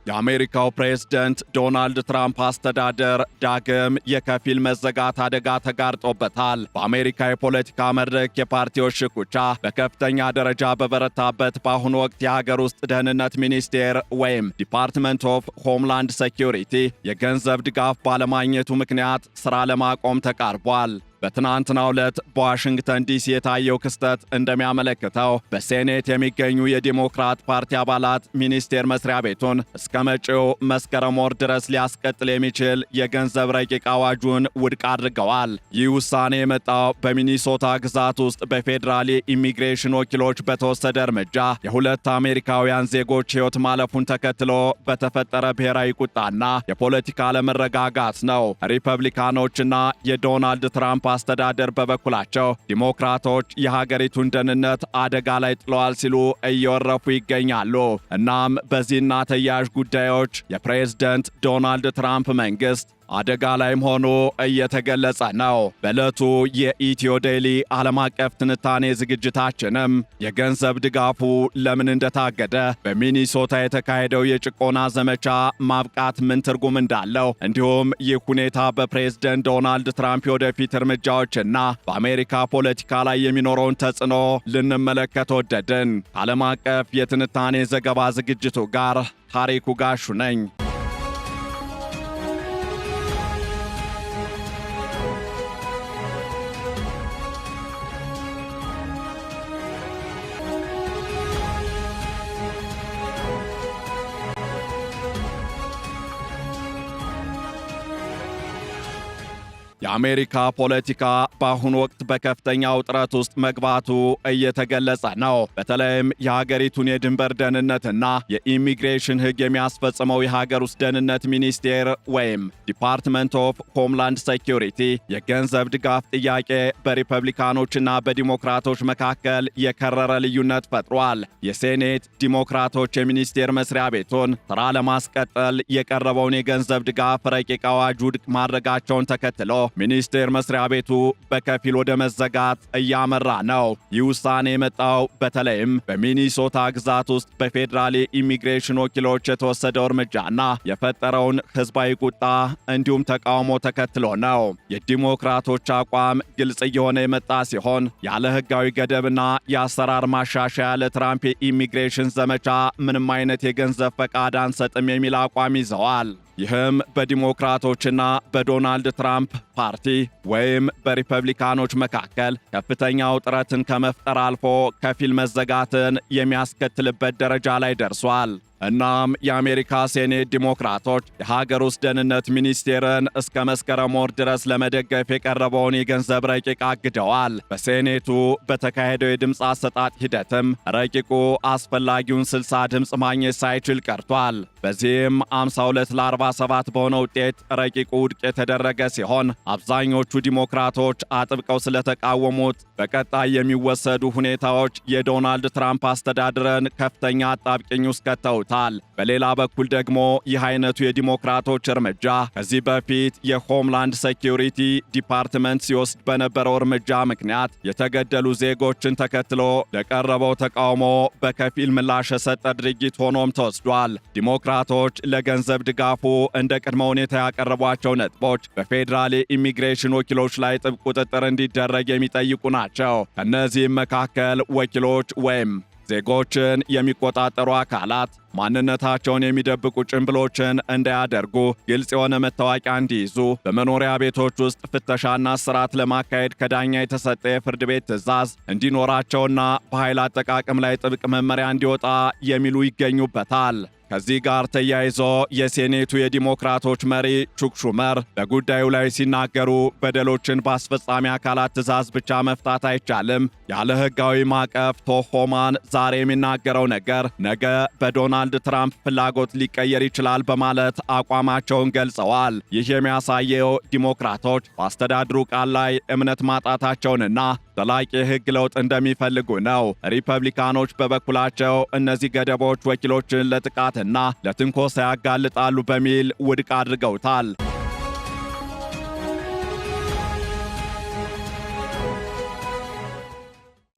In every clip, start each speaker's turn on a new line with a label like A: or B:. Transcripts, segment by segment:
A: የአሜሪካው ፕሬዝዳንት ዶናልድ ትራምፕ አስተዳደር ዳግም የከፊል መዘጋት አደጋ ተጋርጦበታል። በአሜሪካ የፖለቲካ መድረክ የፓርቲዎች ሽኩቻ በከፍተኛ ደረጃ በበረታበት በአሁኑ ወቅት የሀገር ውስጥ ደህንነት ሚኒስቴር ወይም ዲፓርትመንት ኦፍ ሆምላንድ ሴኪዩሪቲ የገንዘብ ድጋፍ ባለማግኘቱ ምክንያት ሥራ ለማቆም ተቃርቧል። በትናንትናው ዕለት በዋሽንግተን ዲሲ የታየው ክስተት እንደሚያመለክተው በሴኔት የሚገኙ የዲሞክራት ፓርቲ አባላት ሚኒስቴር መስሪያ ቤቱን እስከ መጪው መስከረም ወር ድረስ ሊያስቀጥል የሚችል የገንዘብ ረቂቅ አዋጁን ውድቅ አድርገዋል። ይህ ውሳኔ የመጣው በሚኒሶታ ግዛት ውስጥ በፌዴራል የኢሚግሬሽን ወኪሎች በተወሰደ እርምጃ የሁለት አሜሪካውያን ዜጎች ሕይወት ማለፉን ተከትሎ በተፈጠረ ብሔራዊ ቁጣና የፖለቲካ አለመረጋጋት ነው። ሪፐብሊካኖችና የዶናልድ ትራምፕ አስተዳደር በበኩላቸው ዲሞክራቶች የሀገሪቱን ደህንነት አደጋ ላይ ጥለዋል ሲሉ እየወረፉ ይገኛሉ። እናም በዚህና ተያያዥ ጉዳዮች የፕሬዝዳንት ዶናልድ ትራምፕ መንግስት አደጋ ላይ ሆኖ እየተገለጸ ነው። በዕለቱ የኢትዮ ዴይሊ ዓለም አቀፍ ትንታኔ ዝግጅታችንም የገንዘብ ድጋፉ ለምን እንደታገደ፣ በሚኒሶታ የተካሄደው የጭቆና ዘመቻ ማብቃት ምን ትርጉም እንዳለው፣ እንዲሁም ይህ ሁኔታ በፕሬዝዳንት ዶናልድ ትራምፕ የወደፊት እርምጃዎችና በአሜሪካ ፖለቲካ ላይ የሚኖረውን ተጽዕኖ ልንመለከት ወደድን። ዓለም አቀፍ የትንታኔ ዘገባ ዝግጅቱ ጋር ታሪኩ ጋሹ ነኝ። የአሜሪካ ፖለቲካ በአሁኑ ወቅት በከፍተኛ ውጥረት ውስጥ መግባቱ እየተገለጸ ነው። በተለይም የሀገሪቱን የድንበር ደህንነትና የኢሚግሬሽን ሕግ የሚያስፈጽመው የሀገር ውስጥ ደህንነት ሚኒስቴር ወይም ዲፓርትመንት ኦፍ ሆምላንድ ሴኪዩሪቲ የገንዘብ ድጋፍ ጥያቄ በሪፐብሊካኖችና በዲሞክራቶች መካከል የከረረ ልዩነት ፈጥሯል። የሴኔት ዲሞክራቶች የሚኒስቴር መስሪያ ቤቱን ሥራ ለማስቀጠል የቀረበውን የገንዘብ ድጋፍ ረቂቅ አዋጅ ውድቅ ማድረጋቸውን ተከትሎ ሚኒስቴር መስሪያ ቤቱ በከፊል ወደ መዘጋት እያመራ ነው። ይህ ውሳኔ የመጣው በተለይም በሚኒሶታ ግዛት ውስጥ በፌዴራል የኢሚግሬሽን ወኪሎች የተወሰደው እርምጃና የፈጠረውን ሕዝባዊ ቁጣ እንዲሁም ተቃውሞ ተከትሎ ነው። የዲሞክራቶች አቋም ግልጽ እየሆነ የመጣ ሲሆን ያለ ሕጋዊ ገደብና የአሰራር ማሻሻያ ለትራምፕ የኢሚግሬሽን ዘመቻ ምንም አይነት የገንዘብ ፈቃድ አንሰጥም የሚል አቋም ይዘዋል። ይህም በዲሞክራቶችና በዶናልድ ትራምፕ ፓርቲ ወይም በሪፐብሊካኖች መካከል ከፍተኛ ውጥረትን ከመፍጠር አልፎ ከፊል መዘጋትን የሚያስከትልበት ደረጃ ላይ ደርሷል። እናም የአሜሪካ ሴኔት ዲሞክራቶች የሀገር ውስጥ ደህንነት ሚኒስቴርን እስከ መስከረም ወር ድረስ ለመደገፍ የቀረበውን የገንዘብ ረቂቅ አግደዋል። በሴኔቱ በተካሄደው የድምፅ አሰጣጥ ሂደትም ረቂቁ አስፈላጊውን 60 ድምፅ ማግኘት ሳይችል ቀርቷል። በዚህም 52 ለ47 በሆነ ውጤት ረቂቁ ውድቅ የተደረገ ሲሆን አብዛኞቹ ዲሞክራቶች አጥብቀው ስለተቃወሙት በቀጣይ የሚወሰዱ ሁኔታዎች የዶናልድ ትራምፕ አስተዳደርን ከፍተኛ አጣብቂኝ ውስጥ ከተውታል። በሌላ በኩል ደግሞ ይህ አይነቱ የዲሞክራቶች እርምጃ ከዚህ በፊት የሆምላንድ ሴኪዩሪቲ ዲፓርትመንት ሲወስድ በነበረው እርምጃ ምክንያት የተገደሉ ዜጎችን ተከትሎ ለቀረበው ተቃውሞ በከፊል ምላሽ የሰጠ ድርጊት ሆኖም ተወስዷል። ዲሞክራቶች ለገንዘብ ድጋፉ እንደ ቅድመ ሁኔታ ያቀረቧቸው ነጥቦች በፌዴራል የኢሚግሬሽን ወኪሎች ላይ ጥብቅ ቁጥጥር እንዲደረግ የሚጠይቁ ናቸው። ከእነዚህም መካከል ወኪሎች ወይም ዜጎችን የሚቆጣጠሩ አካላት ማንነታቸውን የሚደብቁ ጭንብሎችን እንዳያደርጉ፣ ግልጽ የሆነ መታወቂያ እንዲይዙ፣ በመኖሪያ ቤቶች ውስጥ ፍተሻና ስርዓት ለማካሄድ ከዳኛ የተሰጠ የፍርድ ቤት ትዕዛዝ እንዲኖራቸውና በኃይል አጠቃቀም ላይ ጥብቅ መመሪያ እንዲወጣ የሚሉ ይገኙበታል። ከዚህ ጋር ተያይዞ የሴኔቱ የዲሞክራቶች መሪ ቹክ ሹመር በጉዳዩ ላይ ሲናገሩ በደሎችን በአስፈጻሚ አካላት ትዕዛዝ ብቻ መፍታት አይቻልም፣ ያለ ሕጋዊ ማዕቀፍ ቶሆማን ዛሬ የሚናገረው ነገር ነገ በዶናልድ ትራምፕ ፍላጎት ሊቀየር ይችላል በማለት አቋማቸውን ገልጸዋል። ይህ የሚያሳየው ዲሞክራቶች በአስተዳድሩ ቃል ላይ እምነት ማጣታቸውንና ዘላቂ የሕግ ለውጥ እንደሚፈልጉ ነው። ሪፐብሊካኖች በበኩላቸው እነዚህ ገደቦች ወኪሎችን ለጥቃትና ለትንኮሳ ያጋልጣሉ በሚል ውድቅ አድርገውታል።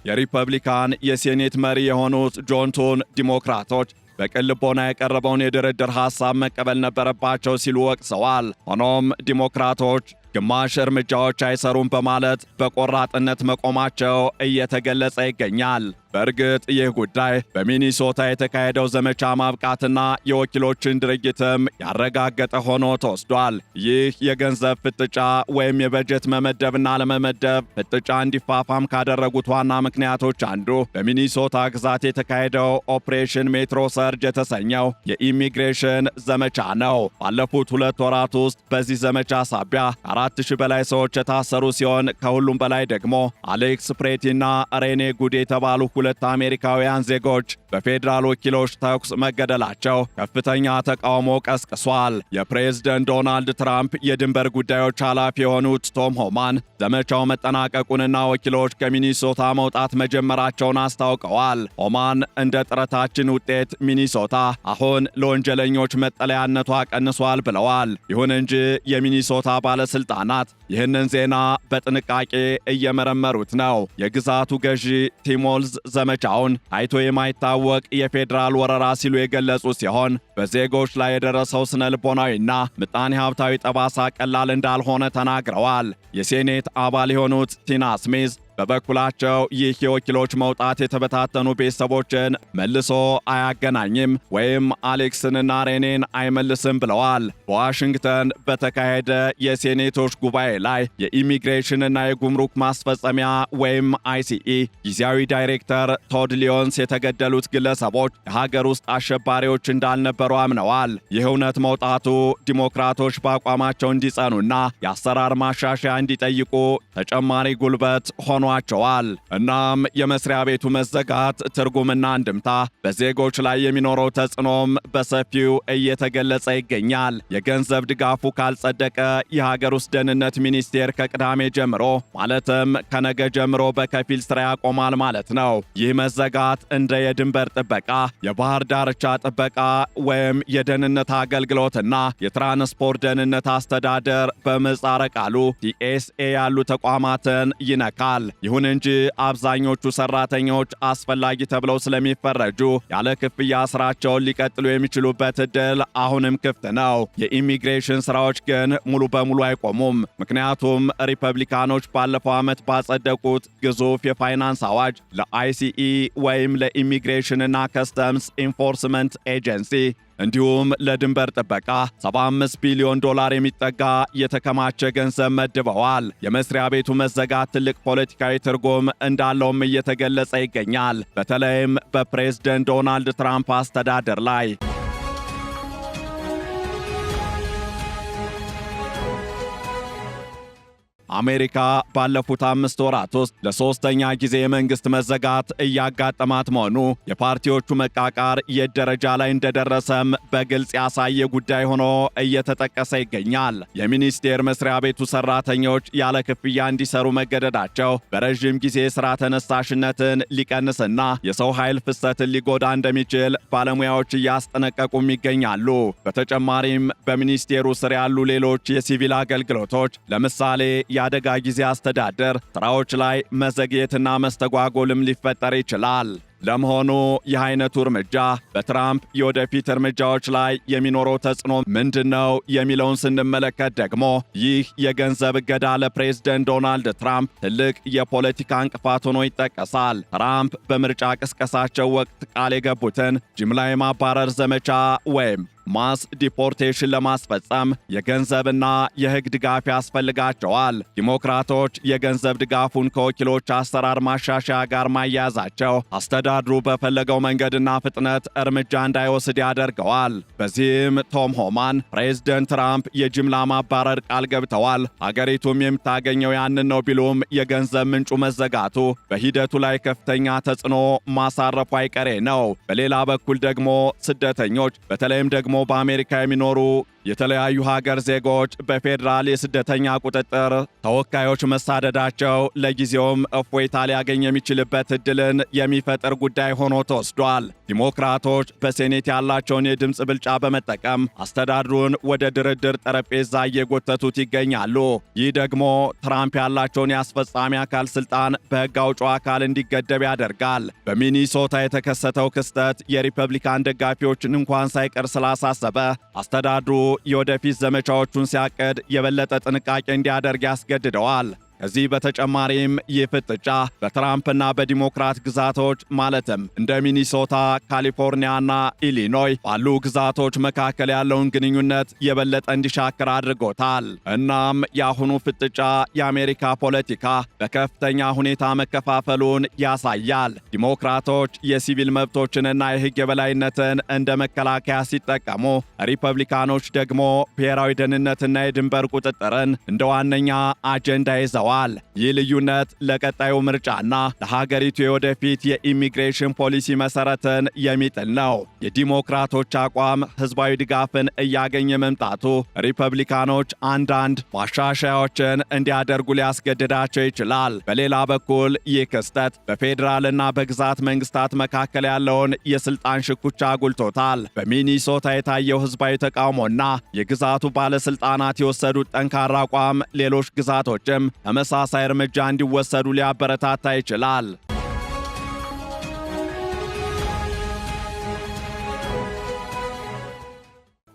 A: የሪፐብሊካን የሴኔት መሪ የሆኑት ጆን ቶን ዲሞክራቶች በቅን ልቦና የቀረበውን የድርድር ሐሳብ መቀበል ነበረባቸው ሲሉ ወቅሰዋል። ሆኖም ዲሞክራቶች ግማሽ እርምጃዎች አይሰሩም በማለት በቆራጥነት መቆማቸው እየተገለጸ ይገኛል። በእርግጥ ይህ ጉዳይ በሚኒሶታ የተካሄደው ዘመቻ ማብቃትና የወኪሎችን ድርጊትም ያረጋገጠ ሆኖ ተወስዷል። ይህ የገንዘብ ፍጥጫ ወይም የበጀት መመደብና ለመመደብ ፍጥጫ እንዲፋፋም ካደረጉት ዋና ምክንያቶች አንዱ በሚኒሶታ ግዛት የተካሄደው ኦፕሬሽን ሜትሮ ሰርጅ የተሰኘው የኢሚግሬሽን ዘመቻ ነው። ባለፉት 2 ወራት ውስጥ በዚህ ዘመቻ ሳቢያ 4000 በላይ ሰዎች የታሰሩ ሲሆን ከሁሉም በላይ ደግሞ አሌክስ ፕሬቲና ሬኔ ጉድ የተባሉ 2 አሜሪካውያን ዜጎች በፌዴራል ወኪሎች ተኩስ መገደላቸው ከፍተኛ ተቃውሞ ቀስቅሷል። የፕሬዝደንት ዶናልድ ትራምፕ የድንበር ጉዳዮች ኃላፊ የሆኑት ቶም ሆማን ዘመቻው መጠናቀቁንና ወኪሎች ከሚኒሶታ መውጣት መጀመራቸውን አስታውቀዋል። ሆማን እንደ ጥረታችን ውጤት ሚኒሶታ አሁን ለወንጀለኞች መጠለያነቷ ቀንሷል ብለዋል። ይሁን እንጂ የሚኒሶታ ባለስልጣናት ይህንን ዜና በጥንቃቄ እየመረመሩት ነው። የግዛቱ ገዢ ቲም ዋልዝ ዘመቻውን ታይቶ የማይታወቅ የፌዴራል ወረራ ሲሉ የገለጹ ሲሆን በዜጎች ላይ የደረሰው ስነ ልቦናዊና ምጣኔ ሀብታዊ ጠባሳ ቀላል እንዳልሆነ ተናግረዋል። የሴኔት አባል የሆኑት ቲና ስሚዝ በበኩላቸው ይህ የወኪሎች መውጣት የተበታተኑ ቤተሰቦችን መልሶ አያገናኝም ወይም አሌክስንና ሬኔን አይመልስም ብለዋል። በዋሽንግተን በተካሄደ የሴኔቶች ጉባኤ ላይ የኢሚግሬሽንና የጉምሩክ ማስፈጸሚያ ወይም አይሲኢ ጊዜያዊ ዳይሬክተር ቶድ ሊዮንስ የተገደሉት ግለሰቦች የሀገር ውስጥ አሸባሪዎች እንዳልነበሩ አምነዋል። ይህ እውነት መውጣቱ ዲሞክራቶች በአቋማቸው እንዲጸኑና የአሰራር ማሻሻያ እንዲጠይቁ ተጨማሪ ጉልበት ሆኗል። እናም የመስሪያ ቤቱ መዘጋት ትርጉምና እንድምታ በዜጎች ላይ የሚኖረው ተጽዕኖም በሰፊው እየተገለጸ ይገኛል። የገንዘብ ድጋፉ ካልጸደቀ የሀገር ውስጥ ደህንነት ሚኒስቴር ከቅዳሜ ጀምሮ ማለትም ከነገ ጀምሮ በከፊል ስራ ያቆማል ማለት ነው። ይህ መዘጋት እንደ የድንበር ጥበቃ፣ የባህር ዳርቻ ጥበቃ ወይም የደህንነት አገልግሎትና የትራንስፖርት ደህንነት አስተዳደር በምህጻረ ቃሉ TSA ያሉ ተቋማትን ይነካል። ይሁን እንጂ አብዛኞቹ ሰራተኞች አስፈላጊ ተብለው ስለሚፈረጁ ያለ ክፍያ ስራቸውን ሊቀጥሉ የሚችሉበት ዕድል አሁንም ክፍት ነው። የኢሚግሬሽን ስራዎች ግን ሙሉ በሙሉ አይቆሙም። ምክንያቱም ሪፐብሊካኖች ባለፈው ዓመት ባጸደቁት ግዙፍ የፋይናንስ አዋጅ ለአይሲኢ ወይም ለኢሚግሬሽንና ከስተምስ ኢንፎርስመንት ኤጀንሲ እንዲሁም ለድንበር ጥበቃ $75 ቢሊዮን የሚጠጋ የተከማቸ ገንዘብ መድበዋል። የመስሪያ ቤቱ መዘጋት ትልቅ ፖለቲካዊ ትርጉም እንዳለውም እየተገለጸ ይገኛል። በተለይም በፕሬዝደንት ዶናልድ ትራምፕ አስተዳደር ላይ። አሜሪካ ባለፉት 5 ወራት ውስጥ ለሶስተኛ ጊዜ የመንግስት መዘጋት እያጋጠማት መሆኑ የፓርቲዎቹ መቃቃር የት ደረጃ ላይ እንደደረሰም በግልጽ ያሳየ ጉዳይ ሆኖ እየተጠቀሰ ይገኛል። የሚኒስቴር መስሪያ ቤቱ ሰራተኞች ያለ ክፍያ እንዲሰሩ መገደዳቸው በረዥም ጊዜ ስራ ተነሳሽነትን ሊቀንስና የሰው ኃይል ፍሰትን ሊጎዳ እንደሚችል ባለሙያዎች እያስጠነቀቁም ይገኛሉ። በተጨማሪም በሚኒስቴሩ ስር ያሉ ሌሎች የሲቪል አገልግሎቶች ለምሳሌ የአደጋ ጊዜ አስተዳደር ስራዎች ላይ መዘግየትና መስተጓጎልም ሊፈጠር ይችላል። ለመሆኑ ይህ አይነቱ እርምጃ በትራምፕ የወደፊት እርምጃዎች ላይ የሚኖረው ተጽዕኖ ምንድነው የሚለውን ስንመለከት ደግሞ ይህ የገንዘብ እገዳ ለፕሬዝደንት ዶናልድ ትራምፕ ትልቅ የፖለቲካ እንቅፋት ሆኖ ይጠቀሳል። ትራምፕ በምርጫ ቅስቀሳቸው ወቅት ቃል የገቡትን ጅምላ የማባረር ዘመቻ ወይም ማስ ዲፖርቴሽን ለማስፈጸም የገንዘብና የሕግ ድጋፍ ያስፈልጋቸዋል። ዲሞክራቶች የገንዘብ ድጋፉን ከወኪሎች አሰራር ማሻሻያ ጋር ማያያዛቸው አስተዳድሩ በፈለገው መንገድና ፍጥነት እርምጃ እንዳይወስድ ያደርገዋል። በዚህም ቶም ሆማን ፕሬዝደንት ትራምፕ የጅምላ ማባረር ቃል ገብተዋል። አገሪቱም የምታገኘው ያንን ነው ቢሉም የገንዘብ ምንጩ መዘጋቱ በሂደቱ ላይ ከፍተኛ ተጽዕኖ ማሳረፉ አይቀሬ ነው። በሌላ በኩል ደግሞ ስደተኞች በተለይም ደግሞ በአሜሪካ የሚኖሩ የተለያዩ ሀገር ዜጎች በፌዴራል የስደተኛ ቁጥጥር ተወካዮች መሳደዳቸው ለጊዜውም እፎይታ ሊያገኝ የሚችልበት ዕድልን የሚፈጥር ጉዳይ ሆኖ ተወስዷል። ዲሞክራቶች በሴኔት ያላቸውን የድምፅ ብልጫ በመጠቀም አስተዳድሩን ወደ ድርድር ጠረጴዛ እየጎተቱት ይገኛሉ። ይህ ደግሞ ትራምፕ ያላቸውን የአስፈጻሚ አካል ስልጣን በሕግ አውጪው አካል እንዲገደብ ያደርጋል። በሚኒሶታ የተከሰተው ክስተት የሪፐብሊካን ደጋፊዎችን እንኳን ሳይቀር ስላሳሰበ አስተዳድሩ የወደፊት ዘመቻዎቹን ሲያቅድ የበለጠ ጥንቃቄ እንዲያደርግ ያስገድደዋል። ከዚህ በተጨማሪም ይህ ፍጥጫ በትራምፕና በዲሞክራት ግዛቶች ማለትም እንደ ሚኒሶታ፣ ካሊፎርኒያና ኢሊኖይ ባሉ ግዛቶች መካከል ያለውን ግንኙነት የበለጠ እንዲሻክር አድርጎታል። እናም የአሁኑ ፍጥጫ የአሜሪካ ፖለቲካ በከፍተኛ ሁኔታ መከፋፈሉን ያሳያል። ዲሞክራቶች የሲቪል መብቶችንና የሕግ የበላይነትን እንደ መከላከያ ሲጠቀሙ፣ ሪፐብሊካኖች ደግሞ ብሔራዊ ደህንነትና የድንበር ቁጥጥርን እንደ ዋነኛ አጀንዳ ይዘዋል። ይህ ልዩነት ለቀጣዩ ምርጫና ለሀገሪቱ የወደፊት የኢሚግሬሽን ፖሊሲ መሰረትን የሚጥል ነው። የዲሞክራቶች አቋም ህዝባዊ ድጋፍን እያገኘ መምጣቱ ሪፐብሊካኖች አንዳንድ ማሻሻያዎችን እንዲያደርጉ ሊያስገድዳቸው ይችላል። በሌላ በኩል ይህ ክስተት በፌዴራልና በግዛት መንግስታት መካከል ያለውን የስልጣን ሽኩቻ አጉልቶታል። በሚኒሶታ የታየው ህዝባዊ ተቃውሞና የግዛቱ ባለስልጣናት የወሰዱት ጠንካራ አቋም ሌሎች ግዛቶችም ተመሳሳይ እርምጃ እንዲወሰዱ ሊያበረታታ ይችላል።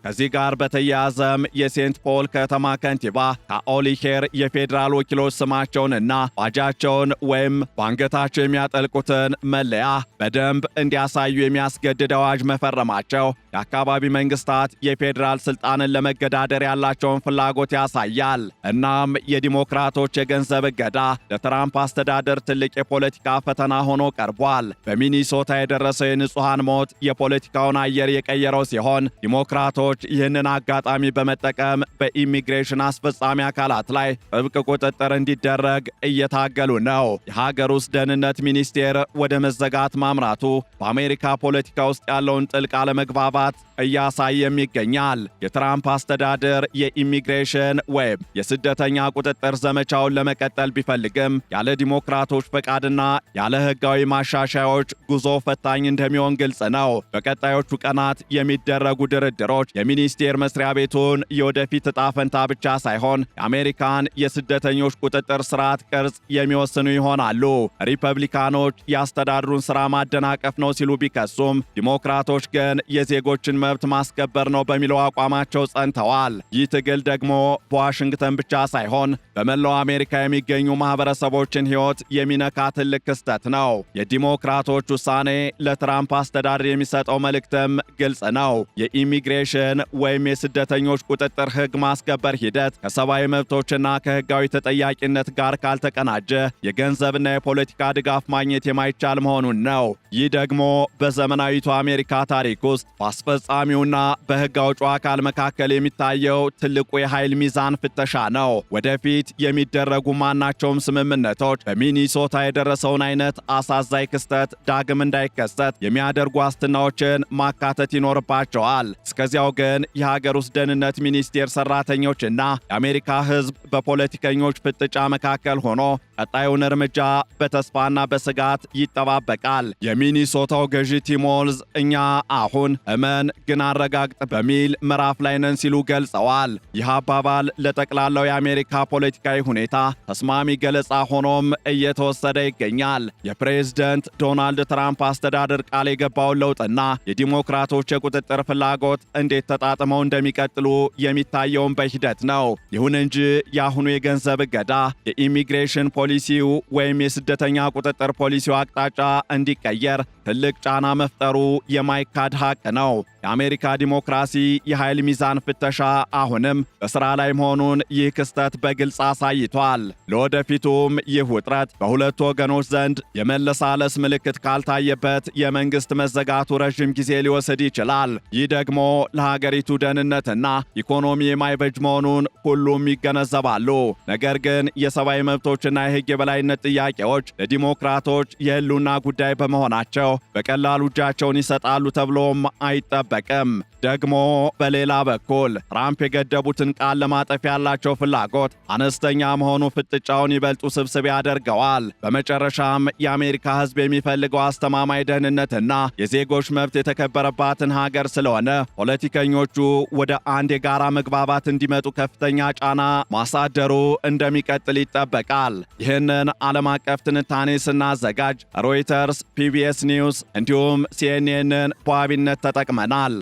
A: ከዚህ ጋር በተያያዘም የሴንት ፖል ከተማ ከንቲባ ካኦሊ ሄር የፌዴራል ወኪሎች ስማቸውንና ባጃቸውን ወይም በአንገታቸው የሚያጠልቁትን መለያ በደንብ እንዲያሳዩ የሚያስገድድ አዋጅ መፈረማቸው የአካባቢ መንግስታት የፌዴራል ስልጣንን ለመገዳደር ያላቸውን ፍላጎት ያሳያል። እናም የዲሞክራቶች የገንዘብ እገዳ ለትራምፕ አስተዳደር ትልቅ የፖለቲካ ፈተና ሆኖ ቀርቧል። በሚኒሶታ የደረሰው የንጹሐን ሞት የፖለቲካውን አየር የቀየረው ሲሆን ዲሞክራቶች ይህንን አጋጣሚ በመጠቀም በኢሚግሬሽን አስፈጻሚ አካላት ላይ ጥብቅ ቁጥጥር እንዲደረግ እየታገሉ ነው። የሀገር ውስጥ ደህንነት ሚኒስቴር ወደ መዘጋት ማምራቱ በአሜሪካ ፖለቲካ ውስጥ ያለውን ጥልቅ አለመግባባት እያሳየም ይገኛል። የትራምፕ አስተዳደር የኢሚግሬሽን ወይም የስደተኛ ቁጥጥር ዘመቻውን ለመቀጠል ቢፈልግም ያለ ዲሞክራቶች ፈቃድና ያለ ሕጋዊ ማሻሻያዎች ጉዞ ፈታኝ እንደሚሆን ግልጽ ነው። በቀጣዮቹ ቀናት የሚደረጉ ድርድሮች የሚኒስቴር መስሪያ ቤቱን የወደፊት ዕጣ ፈንታ ብቻ ሳይሆን የአሜሪካን የስደተኞች ቁጥጥር ስርዓት ቅርጽ የሚወስኑ ይሆናሉ። ሪፐብሊካኖች የአስተዳድሩን ሥራ ማደናቀፍ ነው ሲሉ ቢከሱም ዲሞክራቶች ግን የዜጎችን መብት ማስከበር ነው በሚለው አቋማቸው ጸንተዋል። ይህ ትግል ደግሞ በዋሽንግተን ብቻ ሳይሆን በመላው አሜሪካ የሚገኙ ማህበረሰቦችን ሕይወት የሚነካ ትልቅ ክስተት ነው። የዲሞክራቶች ውሳኔ ለትራምፕ አስተዳደር የሚሰጠው መልእክትም ግልጽ ነው። የኢሚግሬሽን ወይም የስደተኞች ቁጥጥር ሕግ ማስከበር ሂደት ከሰብአዊ መብቶችና ከሕጋዊ ተጠያቂነት ጋር ካልተቀናጀ የገንዘብና የፖለቲካ ድጋፍ ማግኘት የማይቻል መሆኑን ነው። ይህ ደግሞ በዘመናዊቱ አሜሪካ ታሪክ ውስጥ በአስፈጻሚውና በሕግ አውጪው አካል መካከል የሚታየው ትልቁ የኃይል ሚዛን ፍተሻ ነው። ወደፊት የሚደረጉ ማናቸውም ስምምነቶች በሚኒሶታ የደረሰውን አይነት አሳዛኝ ክስተት ዳግም እንዳይከሰት የሚያደርጉ ዋስትናዎችን ማካተት ይኖርባቸዋል። እስከዚያው ግን የሀገር ውስጥ ደህንነት ሚኒስቴር ሰራተኞችና የአሜሪካ ሕዝብ በፖለቲከኞች ፍጥጫ መካከል ሆኖ ቀጣዩን እርምጃ በተስፋና በስጋት ይጠባበቃል። የሚኒሶታው ገዢ ቲም ዋልዝ እኛ አሁን እመን ግን አረጋግጥ በሚል ምዕራፍ ላይ ነን ሲሉ ገልጸዋል። ይህ አባባል ለጠቅላላው የአሜሪካ ፖለቲካዊ ሁኔታ ተስማሚ ገለጻ ሆኖም እየተወሰደ ይገኛል። የፕሬዝደንት ዶናልድ ትራምፕ አስተዳደር ቃል የገባውን ለውጥና የዲሞክራቶች የቁጥጥር ፍላጎት እንዴት ተጣጥመው እንደሚቀጥሉ የሚታየውን በሂደት ነው። ይሁን እንጂ የአሁኑ የገንዘብ እገዳ የኢሚግሬሽን ፖሊሲው ወይም የስደተኛ ቁጥጥር ፖሊሲው አቅጣጫ እንዲቀየር ትልቅ ጫና መፍጠሩ የማይካድ ሀቅ ነው። የአሜሪካ ዲሞክራሲ የኃይል ሚዛን ፍተሻ አሁንም በሥራ ላይ መሆኑን ይህ ክስተት በግልጽ አሳይቷል። ለወደፊቱም ይህ ውጥረት በሁለቱ ወገኖች ዘንድ የመለሳለስ ምልክት ካልታየበት የመንግሥት መዘጋቱ ረዥም ጊዜ ሊወስድ ይችላል። ይህ ደግሞ ለሀገሪቱ ደህንነትና ኢኮኖሚ የማይበጅ መሆኑን ሁሉም ይገነዘባሉ። ነገር ግን የሰብአዊ መብቶችና የሕግ የበላይነት ጥያቄዎች ለዲሞክራቶች የህልውና ጉዳይ በመሆናቸው በቀላሉ እጃቸውን ይሰጣሉ ተብሎም አይጠበቅም። ደግሞ በሌላ በኩል ትራምፕ የገደቡትን ቃል ለማጠፍ ያላቸው ፍላጎት አነስተኛ መሆኑ ፍጥጫውን ይበልጥ ውስብስብ ያደርገዋል። በመጨረሻም የአሜሪካ ሕዝብ የሚፈልገው አስተማማኝ ደህንነትና የዜጎች መብት የተከበረባትን ሀገር ስለሆነ ፖለቲከኞቹ ወደ አንድ የጋራ መግባባት እንዲመጡ ከፍተኛ ጫና ማሳደሩ እንደሚቀጥል ይጠበቃል። ይህንን ዓለም አቀፍ ትንታኔ ስናዘጋጅ ሮይተርስ፣ ፒቢኤስ ኒውስ እንዲሁም ሲኤንኤንን በዋቢነት ተጠቅመናል።